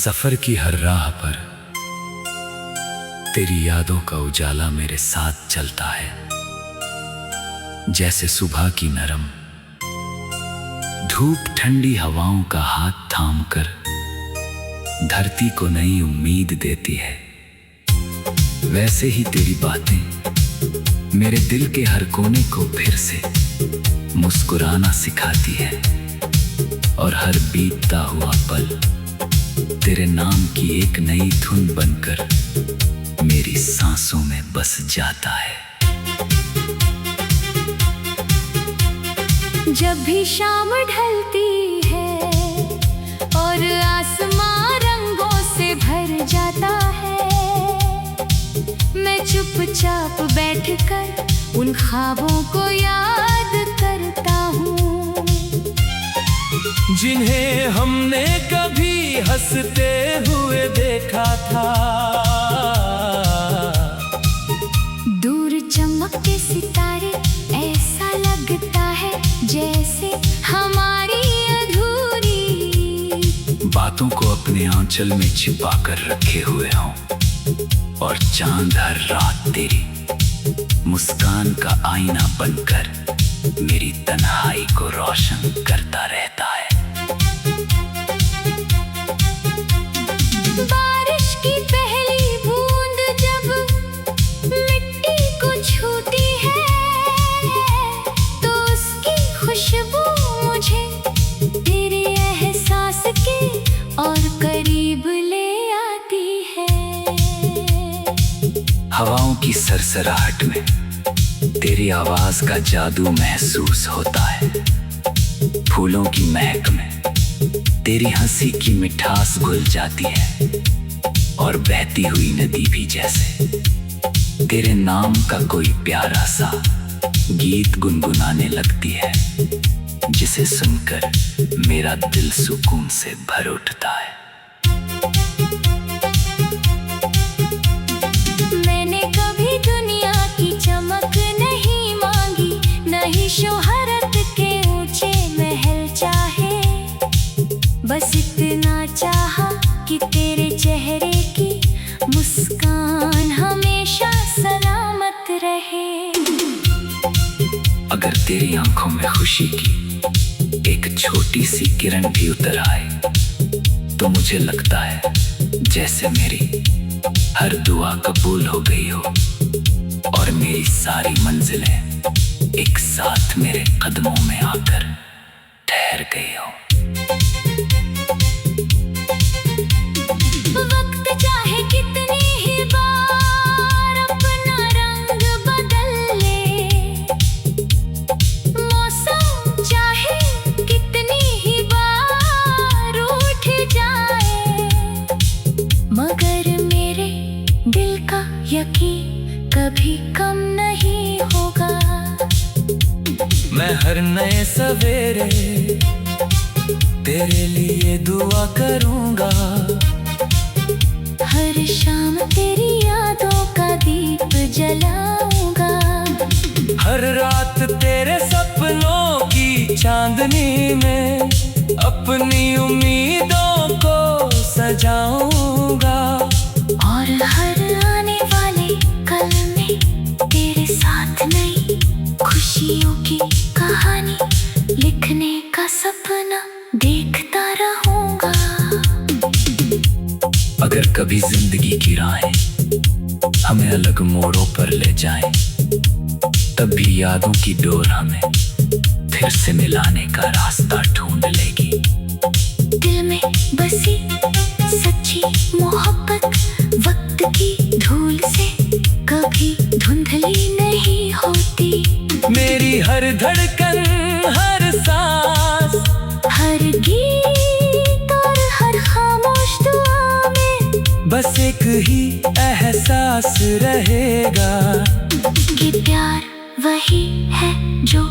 सफर की हर राह पर तेरी यादों का उजाला मेरे साथ चलता है। जैसे सुबह की नरम धूप ठंडी हवाओं का हाथ थामकर धरती को नई उम्मीद देती है, वैसे ही तेरी बातें मेरे दिल के हर कोने को फिर से मुस्कुराना सिखाती है। और हर बीतता हुआ पल तेरे नाम की एक नई धुन बनकर मेरी सांसों में बस जाता है। जब भी शाम ढलती है और आसमां रंगों से भर जाता है, मैं चुपचाप बैठकर उन ख्वाबों को याद करता हूँ जिन्हें हमने कभी हंसते हुए देखा था। दूर चमकते सितारे, ऐसा लगता है जैसे हमारी अधूरी बातों को अपने आंचल में छिपा कर रखे हुए हों, और चांद हर रात तेरी मुस्कान का आईना बनकर मेरी तन्हाई को रोशन करता रहता है। बारिश की पहली बूंद जब मिट्टी को छूती है, तो उसकी खुशबू मुझे तेरे एहसास के और करीब ले आती है। हवाओं की सरसराहट में तेरी आवाज का जादू महसूस होता है। फूलों की महक में तेरी हंसी की मिठास घुल जाती है, और बहती हुई नदी भी जैसे तेरे नाम का कोई प्यारा सा गीत गुनगुनाने लगती है, जिसे सुनकर मेरा दिल सुकून से भर उठता है। मैंने कभी दुनिया की चमक नहीं मांगी, नहीं शोहरत के ऊंचे महल चाहे, बस इतना चाहा कि तेरे चेहरे की मुस्कान हमेशा सलामत रहे। अगर तेरी आंखों में खुशी की एक छोटी सी किरण भी उतर आए, तो मुझे लगता है जैसे मेरी हर दुआ कबूल हो गई हो, और मेरी सारी मंजिलें एक साथ मेरे कदमों में आकर ठहर गई हो। वक्त चाहे कितनी ही बार अपना रंग बदल ले, मौसम चाहे कितनी ही बार उठ जाए, मगर मेरे दिल का यकीन कभी कम नहीं होगा। मैं हर नए सवेरे तेरे लिए दुआ करूंगा, हर शाम तेरी यादों का दीप जलाऊंगा, हर रात तेरे सपनों की चांदनी में अपनी उम्मीदों को सजाऊंगा, और हर आने वाले कल में तेरे साथ नई खुशियों की कहानी लिखने का सपना देखता रहूंगा। अगर कभी जिंदगी की राहें हमें अलग मोड़ों पर ले जाएं, तब भी यादों की डोर हमें फिर से मिलाने का रास्ता ढूंढ लेगी। दिल में बसी सच्ची मोहब्बत वक्त की धूल से कभी धुंधली नहीं होती। मेरी हर धड़कन, हर सांस, हर गीत और हर खामोश दुआ में बस एक ही एहसास रहेगा कि प्यार वही है जो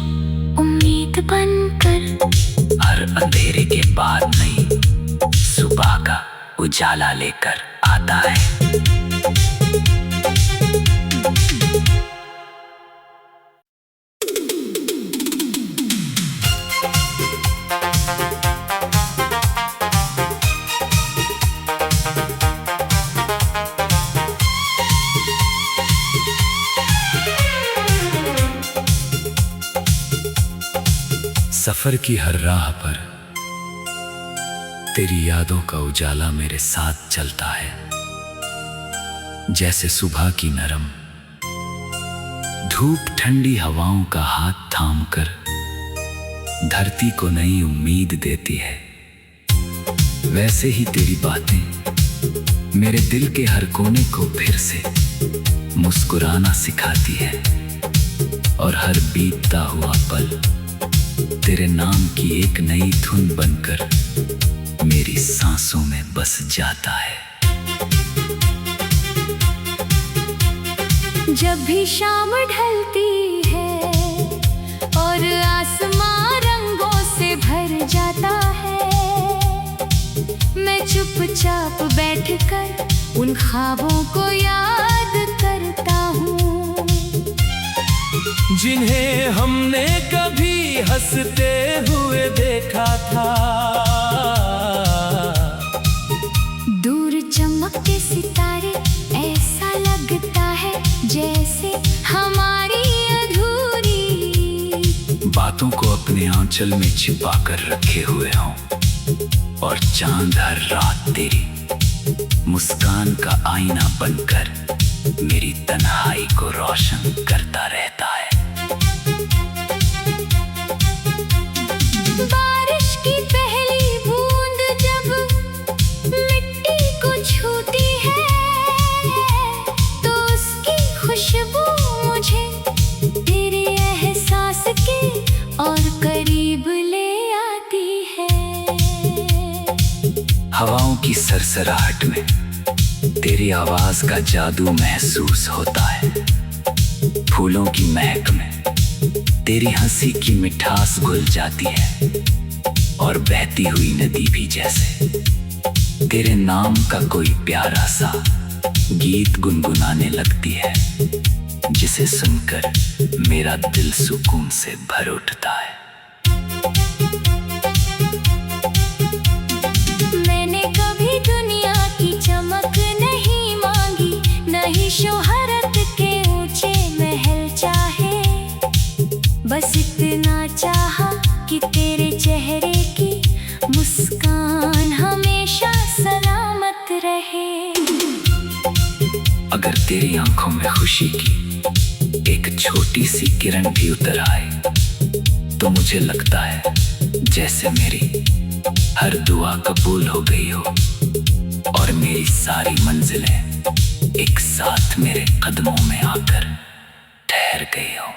उम्मीद बनकर हर अंधेरे के बाद नई सुबह का उजाला लेकर आता है। सफर की हर राह पर तेरी यादों का उजाला मेरे साथ चलता है। जैसे सुबह की नरम धूप ठंडी हवाओं का हाथ थामकर धरती को नई उम्मीद देती है, वैसे ही तेरी बातें मेरे दिल के हर कोने को फिर से मुस्कुराना सिखाती है। और हर बीतता हुआ पल तेरे नाम की एक नई धुन बनकर मेरी सांसों में बस जाता है। जब भी शाम ढलती है और आसमां रंगों से भर जाता है, मैं चुपचाप बैठकर उन ख्वाबों को याद करता हूँ जिन्हें हमने कभी हंसते हुए देखा था। दूर चमकते सितारे, ऐसा लगता है जैसे हमारी अधूरी बातों को अपने आंचल में छिपा कर रखे हुए हों, और चांद हर रात तेरी मुस्कान का आईना बनकर मेरी तन्हाई को रोशन करता रहता है। बारिश की पहली बूंद जब मिट्टी को छूती है, तो उसकी खुशबू मुझे तेरे एहसास के और करीब ले आती है। हवाओं की सरसराहट में तेरी आवाज का जादू महसूस होता है। फूलों की महक में तेरी हंसी की मिठास घुल जाती है, और बहती हुई नदी भी जैसे तेरे नाम का कोई प्यारा सा गीत गुनगुनाने लगती है, जिसे सुनकर मेरा दिल सुकून से भर उठता है। मैंने कभी दुनिया की चमक नहीं मांगी, नहीं शोहरत के ऊंचे महल चाहे, बस इतना चाहा कि तेरे चेहरे की मुस्कान हमेशा सलामत रहे। अगर तेरी आंखों में खुशी की एक छोटी सी किरण भी उतर आए, तो मुझे लगता है जैसे मेरी हर दुआ कबूल हो गई हो, और मेरी सारी मंजिलें एक साथ मेरे कदमों में आकर ठहर गई हो।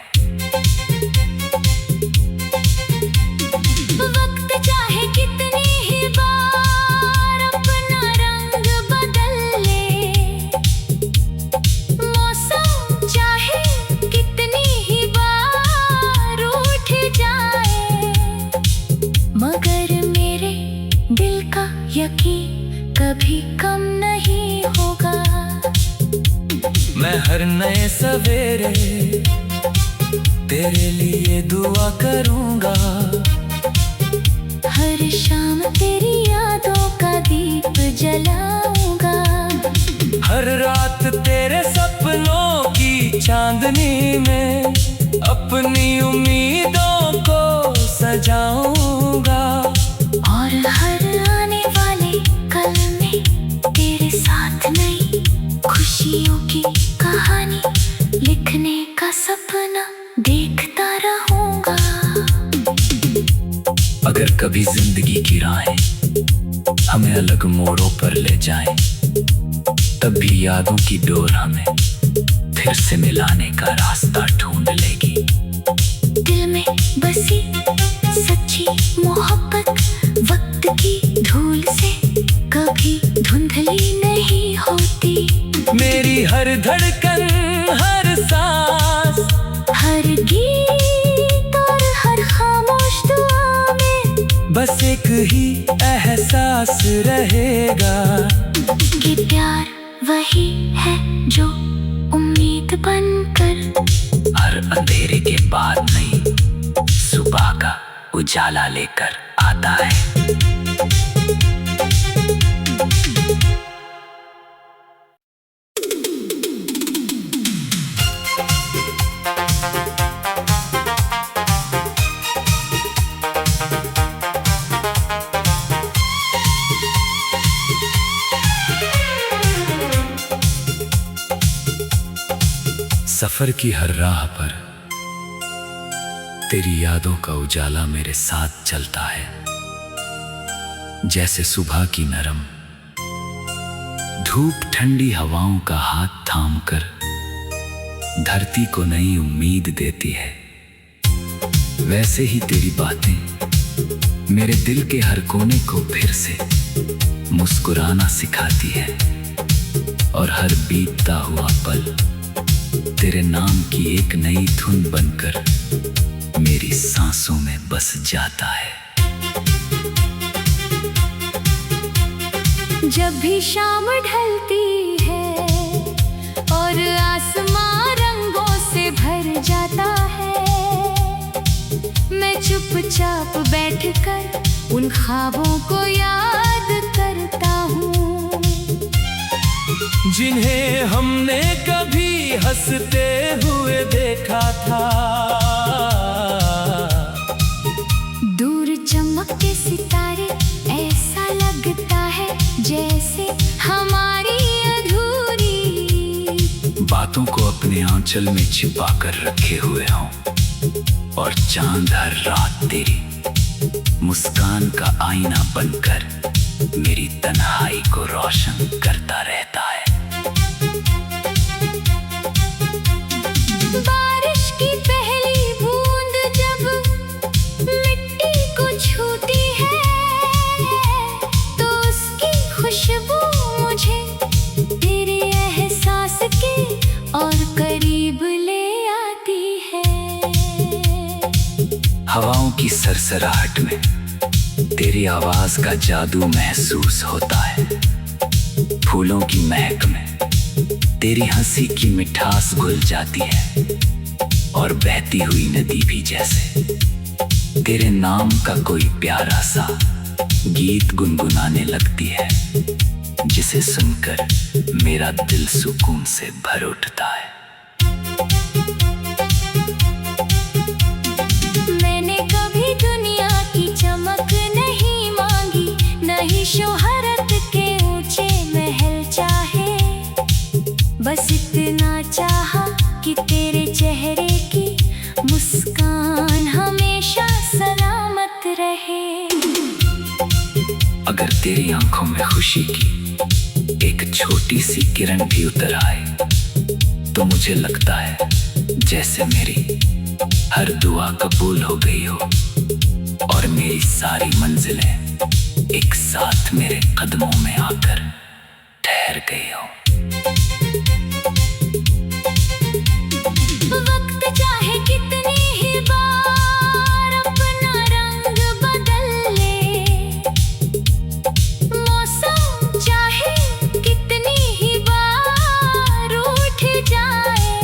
वक्त चाहे कितनी ही बार अपना रंग बदल ले, मौसम चाहे कितनी ही बार उठ जाए, मगर मेरे दिल का यकीन कभी कम नहीं होगा। मैं हर नए सवेरे तेरे लिए दुआ करूंगा, हर शाम तेरी यादों का दीप जलाऊंगा, हर रात तेरे सपनों की चांदनी में अपनी उम्मीदों को सजाऊंगा, और हर आने वाले कल में तेरे साथ नई खुशियों की कहानी लिखने का सपना देखता रहूंगा। अगर कभी जिंदगी की राहें हमें अलग मोड़ों पर ले जाएं, तब भी यादों की डोर हमें फिर से मिलाने का रास्ता ढूंढ लेगी। दिल में बसी सच्ची मोहब्बत वक्त की धूल से कभी धुंधली नहीं होती। मेरी हर धड़कन, हर सांस, हर गीत और हर खामोश दुआ में बस एक ही एहसास रहेगा कि प्यार वही है जो उम्मीद बनकर हर अंधेरे के बाद नई सुबह का उजाला लेकर आता है। सफर की हर राह पर तेरी यादों का उजाला मेरे साथ चलता है। जैसे सुबह की नरम धूप ठंडी हवाओं का हाथ थामकर धरती को नई उम्मीद देती है, वैसे ही तेरी बातें मेरे दिल के हर कोने को फिर से मुस्कुराना सिखाती है। और हर बीतता हुआ पल तेरे नाम की एक नई धुन बनकर मेरी सांसों में बस जाता है। जब भी शाम ढलती है और आसमां रंगों से भर जाता है, मैं चुपचाप बैठकर उन ख्वाबों को याद करता हूँ जिन्हें हमने कभी हंसते हुए देखा था। दूर चमकते सितारे, ऐसा लगता है जैसे हमारी अधूरी बातों को अपने आंचल में छिपा कर रखे हुए हों, और चांद हर रात तेरी मुस्कान का आईना बनकर मेरी तन्हाई को रोशन करता रहता है। बारिश की पहली बूंद जब मिट्टी को छूती है, तो उसकी खुशबू मुझे तेरे एहसास के और करीब ले आती है। हवाओं की सरसराहट में तेरी आवाज का जादू महसूस होता है। फूलों की महक में तेरी हंसी की मिठास घुल जाती है, और बहती हुई नदी भी जैसे तेरे नाम का कोई प्यारा सा गीत गुनगुनाने लगती है, जिसे सुनकर मेरा दिल सुकून से भर उठता है। मैंने कभी दुनिया की चमक नहीं मांगी, नहीं शोहरत के ऊंचे महल चाहे, बस इतना चाहा कि तेरे चेहरे की मुस्कान हमेशा सलामत रहे। अगर तेरी आंखों में खुशी की एक छोटी सी किरण भी उतर आए, तो मुझे लगता है जैसे मेरी हर दुआ कबूल हो गई हो, और मेरी सारी मंजिलें एक साथ मेरे कदमों में आकर ठहर गई हो। वक्त चाहे कितनी ही बार अपना रंग बदल ले, मौसम चाहे कितनी ही बार उठ जाए,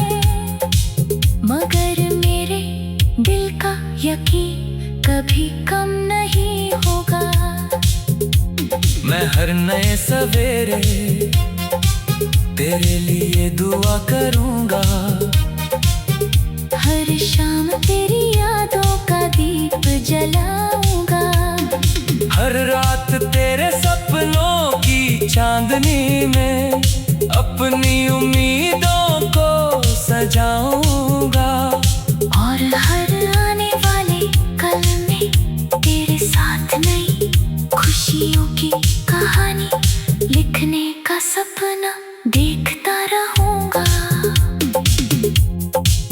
मगर मेरे दिल का यकीन कभी कम नहीं होगा। मैं हर नए सवेरे तेरे लिए दुआ करूंगा, हर शाम तेरी यादों का दीप जलाऊंगा, हर रात तेरे सपनों की चांदनी में अपनी उम्मीदों को सजाऊंगा, और हर आने वाले कल में तेरे साथ नई खुशियों की कहानी लिखने का सपना देखता रहूंगा।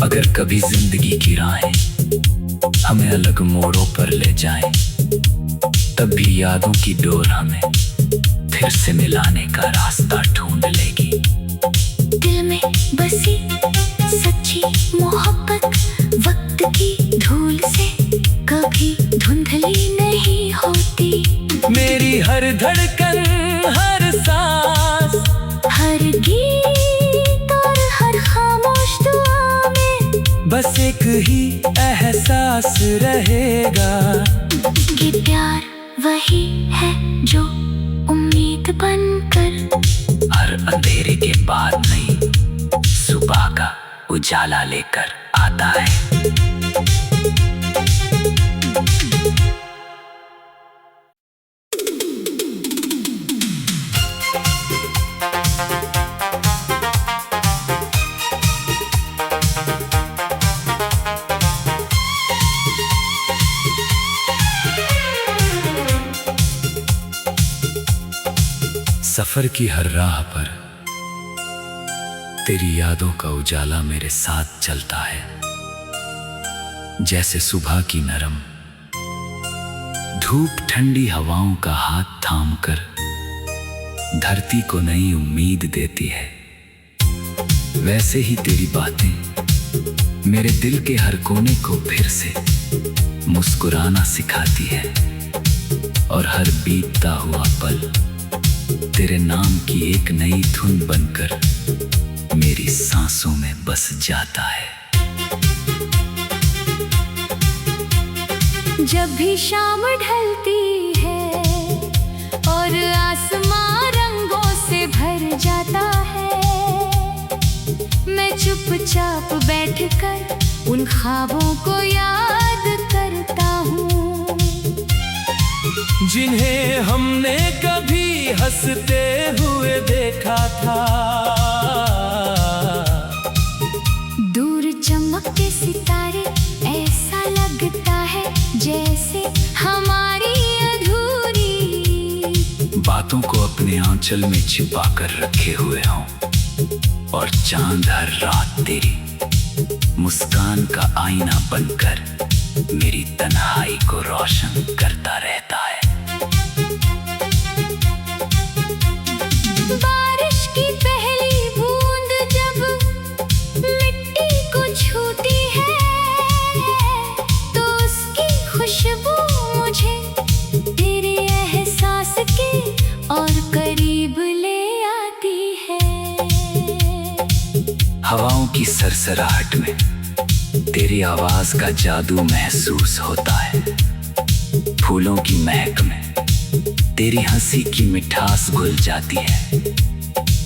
अगर कभी जिंदगी की राहें हमें अलग मोड़ों पर ले जाएं, तब भी यादों की डोर हमें फिर से मिलाने का रास्ता ढूंढ लेगी। दिल में बसी सच्ची मोहब्बत वक्त की धूल से कभी धुंधली नहीं होती। मेरी हर धड़कन, हर सांस, हर गीत और हर खामोश दुआ में बस एक ही एहसास रहेगा कि प्यार वही है जो उम्मीद बनकर हर अंधेरे के बाद नई सुबह का उजाला लेकर आता है। सफर की हर राह पर तेरी यादों का उजाला मेरे साथ चलता है। जैसे सुबह की नरम धूप ठंडी हवाओं का हाथ थामकर धरती को नई उम्मीद देती है, वैसे ही तेरी बातें मेरे दिल के हर कोने को फिर से मुस्कुराना सिखाती है। और हर बीतता हुआ पल तेरे नाम की एक नई धुन बनकर मेरी सांसों में बस जाता है। जब भी शाम ढलती है और आसमां रंगों से भर जाता है, मैं चुपचाप बैठकर उन ख्वाबों को याद करता हूँ, जिन्हें हमने कभी हंसते हुए देखा था। दूर चमकते सितारे, ऐसा लगता है जैसे हमारी अधूरी बातों को अपने आंचल में छिपा कर रखे हुए हों, और चांद हर रात तेरी मुस्कान का आईना बनकर मेरी तन्हाई को रोशन करता रहता है। बारिश की पहली बूंद जब मिट्टी को छूती है, तो उसकी खुशबू मुझे तेरे एहसास के और करीब ले आती है। हवाओं की सरसराहट में तेरी आवाज का जादू महसूस होता है। फूलों की महक में तेरी हंसी की मिठास घुल जाती है,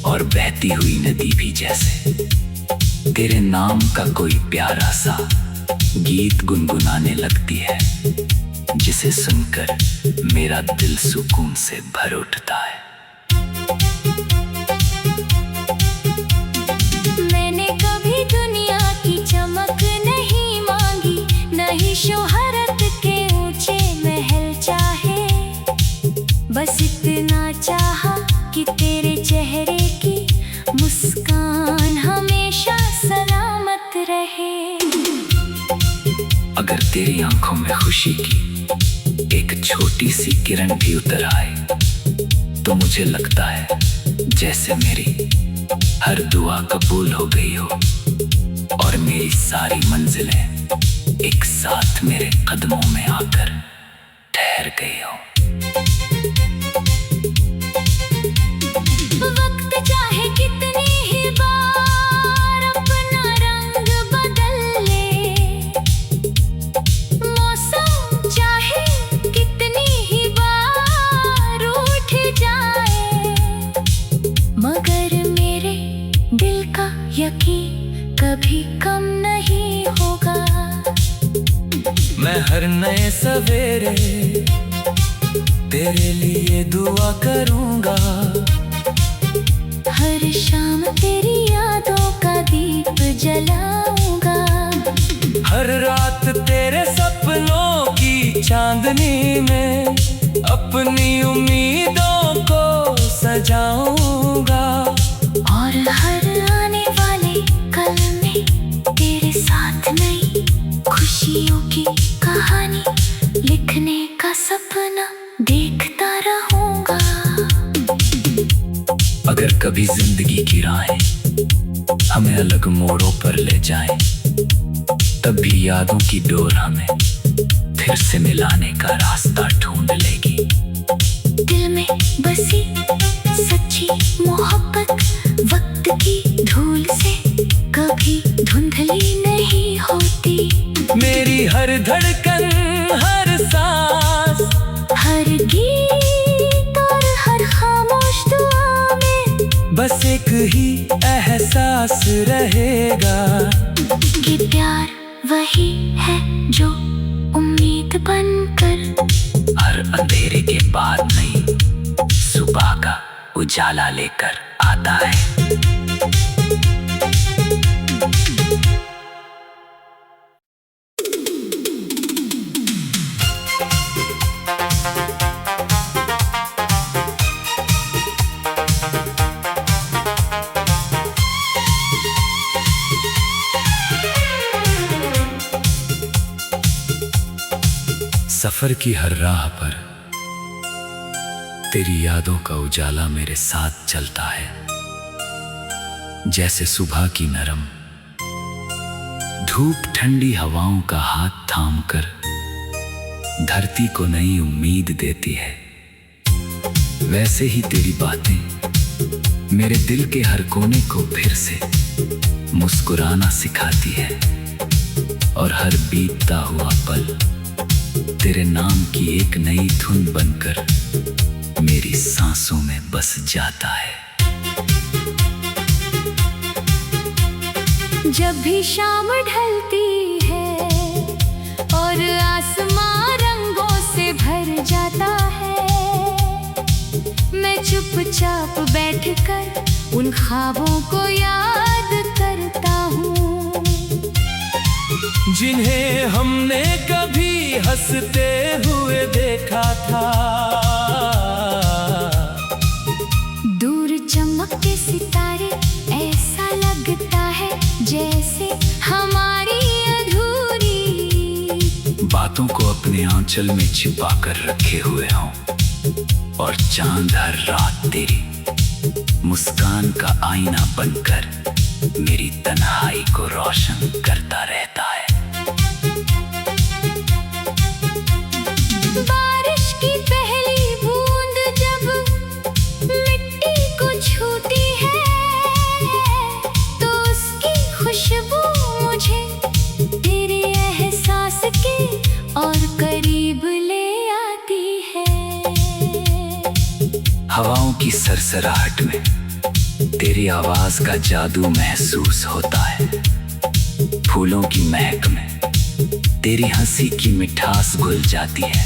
और बहती हुई नदी भी जैसे तेरे नाम का कोई प्यारा सा गीत गुनगुनाने लगती है, जिसे सुनकर मेरा दिल सुकून से भर उठता है। मैंने कभी दुनिया की चमक नहीं मांगी, नहीं शोहरत के ऊंचे महल चाहे, बस इतना चाहा कि तेरे चेहरे की मुस्कान हमेशा सलामत रहे। अगर तेरी आंखों में खुशी की एक छोटी सी किरण भी उतर आए, तो मुझे लगता है जैसे मेरी हर दुआ कबूल हो गई हो, और मेरी सारी मंजिलें एक साथ मेरे कदमों में आकर ठहर गई हो। वक्त चाहे कितनी ही बार अपना रंग बदल ले, मौसम चाहे कितनी ही बार उठ जाए, मगर मेरे दिल का यकीन कभी कम नहीं होगा। मैं हर नए सवेरे तेरे लिए दुआ करूंगा, हर शाम तेरी यादों का दीप जलाऊंगा, हर रात तेरे सपनों की चांदनी में अपनी उम्मीदों को सजाऊंगा, और हर आने वाले कल में तेरे साथ नई खुशियों की कहानी लिखने का सपना देखता रहूंगा। अगर कभी जिंदगी की राहें हमें अलग मोड़ों पर ले जाएं, तब भी यादों की डोर हमें फिर से मिलाने का रास्ता ढूंढ लेगी। दिल में बसी सच्ची मोहब्बत वक्त की धूल से कभी धुंधली नहीं होती। मेरी हर धड़कन, हर सांस, हर गीत और हर खामोश दुआ में बस एक ही एहसास रहेगा कि प्यार वही है जो उम्मीद बनकर हर अंधेरे के बाद नई सुबह का उजाला लेकर आता है। सफर की हर राह पर तेरी यादों का उजाला मेरे साथ चलता है। जैसे सुबह की नरम धूप ठंडी हवाओं का हाथ थामकर धरती को नई उम्मीद देती है, वैसे ही तेरी बातें मेरे दिल के हर कोने को फिर से मुस्कुराना सिखाती है। और हर बीतता हुआ पल तेरे नाम की एक नई धुन बनकर मेरी सांसों में बस जाता है। जब भी शाम ढलती है और आसमां रंगों से भर जाता है, मैं चुपचाप बैठकर उन ख्वाबों को याद करता हूँ जिन्हें हमने कभी हंसते हुए देखा था। दूर चमकते सितारे, ऐसा लगता है जैसे हमारी अधूरी बातों को अपने आंचल में छिपा कर रखे हुए हों, और चांद हर रात तेरी मुस्कान का आईना बनकर मेरी तन्हाई को रोशन करता रहता है। बारिश की पहली बूंद जब मिट्टी को छूती है, तो उसकी खुशबू मुझे तेरे एहसास के और करीब ले आती है। हवाओं की सरसराहट में तेरी आवाज का जादू महसूस होता है। फूलों की महक में तेरी हंसी की मिठास घुल जाती है,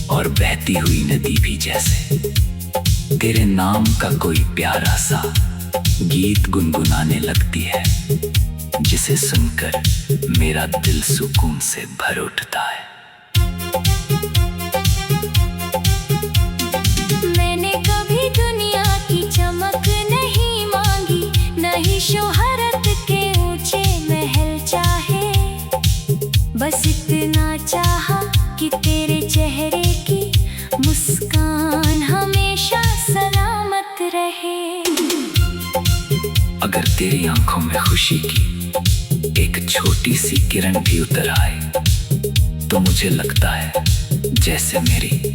और बहती हुई नदी भी जैसे तेरे नाम का कोई प्यारा सा गीत गुनगुनाने लगती है, जिसे सुनकर मेरा दिल सुकून से भर उठता है। मैंने कभी दुनिया की चमक नहीं मांगी, नहीं शोहरत के ऊंचे महल चाहे, बस इतना चाहा कि तेरे चेहरे की मुस्कान हमेशा सलामत रहे। अगर तेरी आंखों में खुशी की एक छोटी सी किरण भी उतर आए, तो मुझे लगता है जैसे मेरी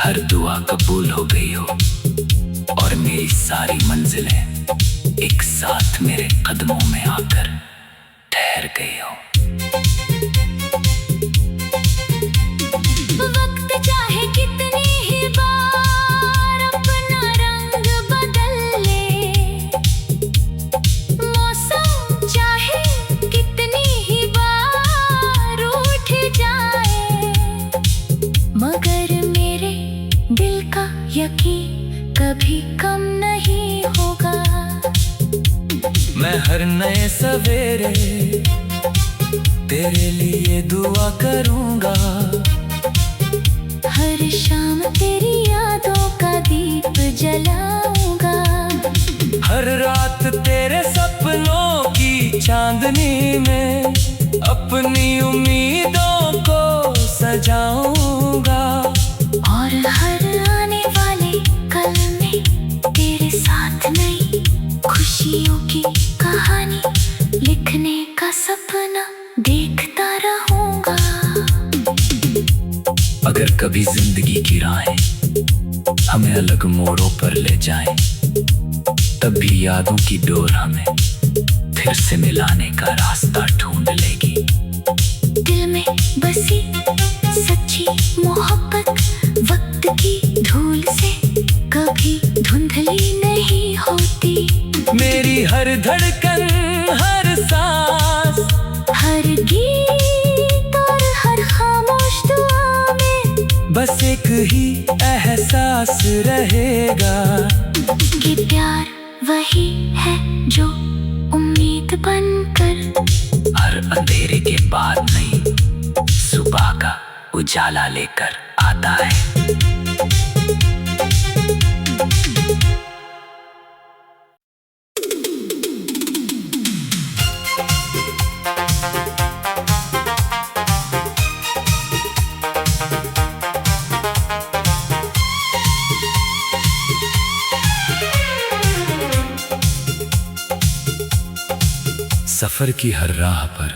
हर दुआ कबूल हो गई हो, और मेरी सारी मंजिलें एक साथ मेरे कदमों में आकर ठहर गई हो। वक्त चाहे कितनी ही बार अपना रंग बदल ले, मौसम चाहे कितनी ही बार उठ जाए, मगर मेरे दिल का यकीन कभी कम नहीं होगा। मैं हर नए सवेरे तेरे लिए दुआ करूंगा, हर शाम तेरी यादों का दीप जलाऊंगा, हर रात तेरे सपनों की चांदनी में अपनी उम्मीदों को सजाऊंगा, और हर आने वाले कल में तेरे साथ नई खुशियों की कहानी लिखने का सपना देखता रहूंगा। अगर कभी जिंदगी की राहें हमें अलग मोड़ों पर ले जाएं, तब भी यादों की डोर हमें फिर से मिलाने का रास्ता ढूंढ लेगी। दिल में बसी सच्ची मोहब्बत वक्त की धूल से कभी धुंधली नहीं होती। मेरी हर धड़कन, हर सांस, हर गीत और हर खामोश दुआ में बस एक ही एहसास रहेगा कि प्यार वही है जो उम्मीद बनकर हर अंधेरे के बाद नई सुबह का उजाला लेकर आता है। सफर की हर राह पर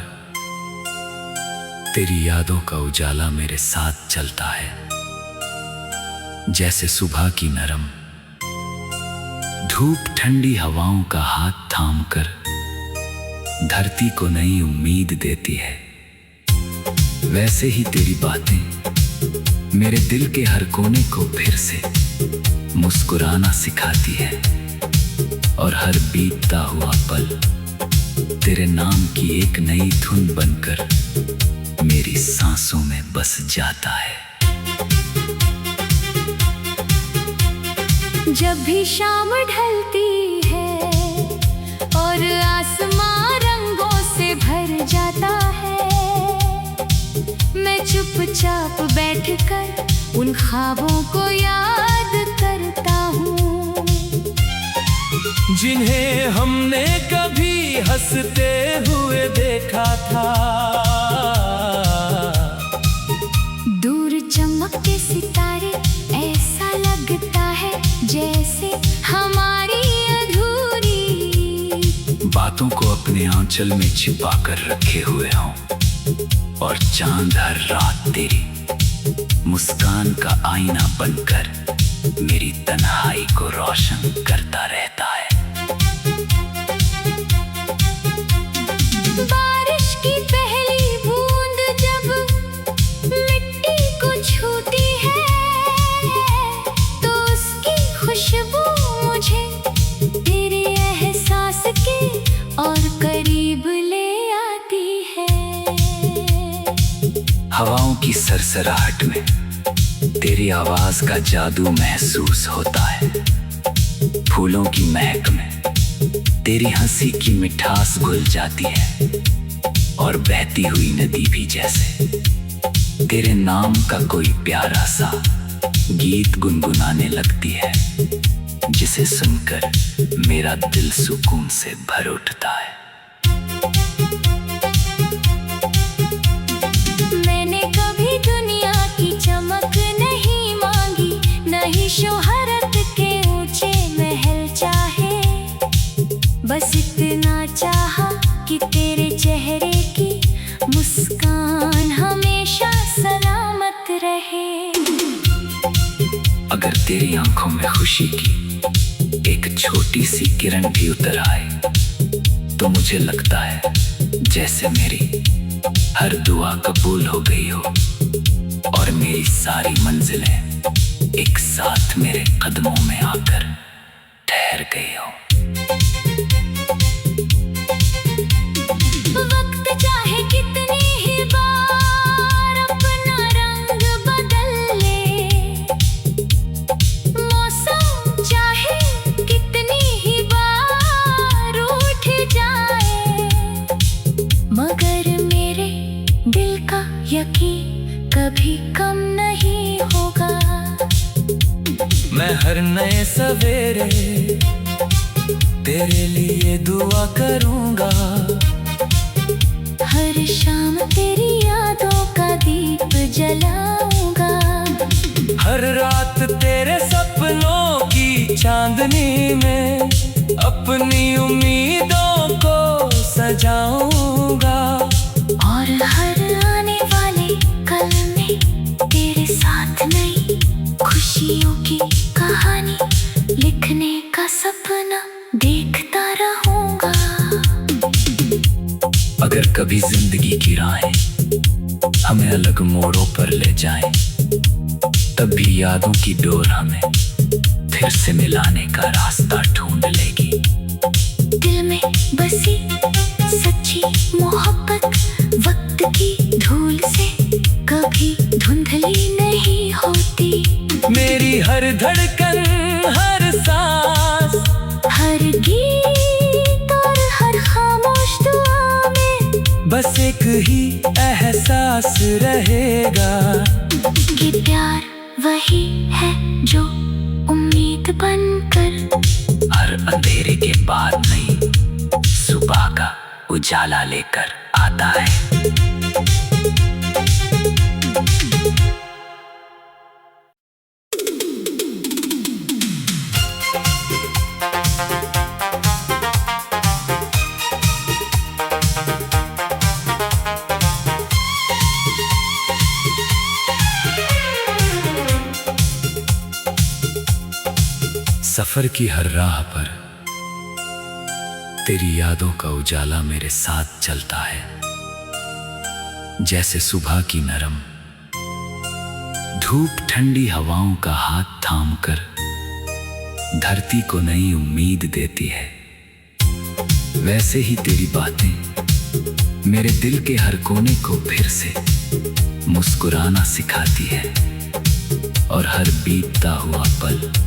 तेरी यादों का उजाला मेरे साथ चलता है। जैसे सुबह की नरम धूप ठंडी हवाओं का हाथ थामकर धरती को नई उम्मीद देती है, वैसे ही तेरी बातें मेरे दिल के हर कोने को फिर से मुस्कुराना सिखाती है। और हर बीतता हुआ पल तेरे नाम की एक नई धुन बनकर मेरी सांसों में बस जाता है। जब भी शाम ढलती है और आसमां रंगों से भर जाता है, मैं चुपचाप बैठकर उन ख्वाबों को याद करता हूँ, जिन्हें हमने कभी हंसते हुए देखा था। दूर चमकते सितारे, ऐसा लगता है जैसे हमारी अधूरी बातों को अपने आंचल में छिपा कर रखे हुए हों, और चांद हर रात तेरी मुस्कान का आईना बनकर मेरी तन्हाई को रोशन करता रहता है। बारिश की पहली बूंद जब मिट्टी को छूती है, तो उसकी खुशबू मुझे तेरे एहसास के और करीब ले आती है। हवाओं की सरसराहट में तेरी आवाज का जादू महसूस होता है। फूलों की महक में तेरी हंसी की मिठास घुल जाती है, और बहती हुई नदी भी जैसे तेरे नाम का कोई प्यारा सा गीत गुनगुनाने लगती है, जिसे सुनकर मेरा दिल सुकून से भर उठता है। मैंने कभी दुनिया की चमक नहीं मांगी, नहीं शोहरत के ऊंचे महल चाहे, बस इतना चाहा कि तेरे चेहरे की मुस्कान हमेशा सलामत रहे। अगर तेरी आंखों में खुशी की एक छोटी सी किरण भी उतर आए, तो मुझे लगता है जैसे मेरी हर दुआ कबूल हो गई हो, और मेरी सारी मंजिलें एक साथ मेरे कदमों में आकर ठहर गई हो। वक्त चाहे कितनी ही बार अपना रंग बदल ले, मौसम चाहे कितनी ही बार उठ जाए, मगर मेरे दिल का यकीन कभी कम नहीं होगा। मैं हर नए सवेरे तेरे लिए दुआ करूंगा, हर शाम तेरी यादों का दीप जलाऊंगा, हर रात तेरे सपनों की चांदनी में अपनी उम्मीदों को सजाऊंगा, और हर आने वाले कल में तेरे साथ नई खुशियों की कहानी लिखने का सपना देखता रहूंगा। अगर कभी जिंदगी की राहें हमें अलग मोड़ों पर ले जाएं, तब भी यादों की डोर हमें फिर से मिलाने का रास्ता ढूंढ लेगी। दिल में बसी सच्ची मोहब्बत वक्त की धूल से कभी धुंधली नहीं होती। मेरी हर धड़कन, हर सांस, हर गीत और हर खामोश दुआ में बस एक ही एहसास रहेगा कि प्यार वही है जो उम्मीद बनकर हर अंधेरे के बाद नई सुबह का उजाला लेकर आता है। सफर की हर राह पर तेरी यादों का उजाला मेरे साथ चलता है। जैसे सुबह की नरम धूप ठंडी हवाओं का हाथ थामकर धरती को नई उम्मीद देती है, वैसे ही तेरी बातें मेरे दिल के हर कोने को फिर से मुस्कुराना सिखाती है। और हर बीतता हुआ पल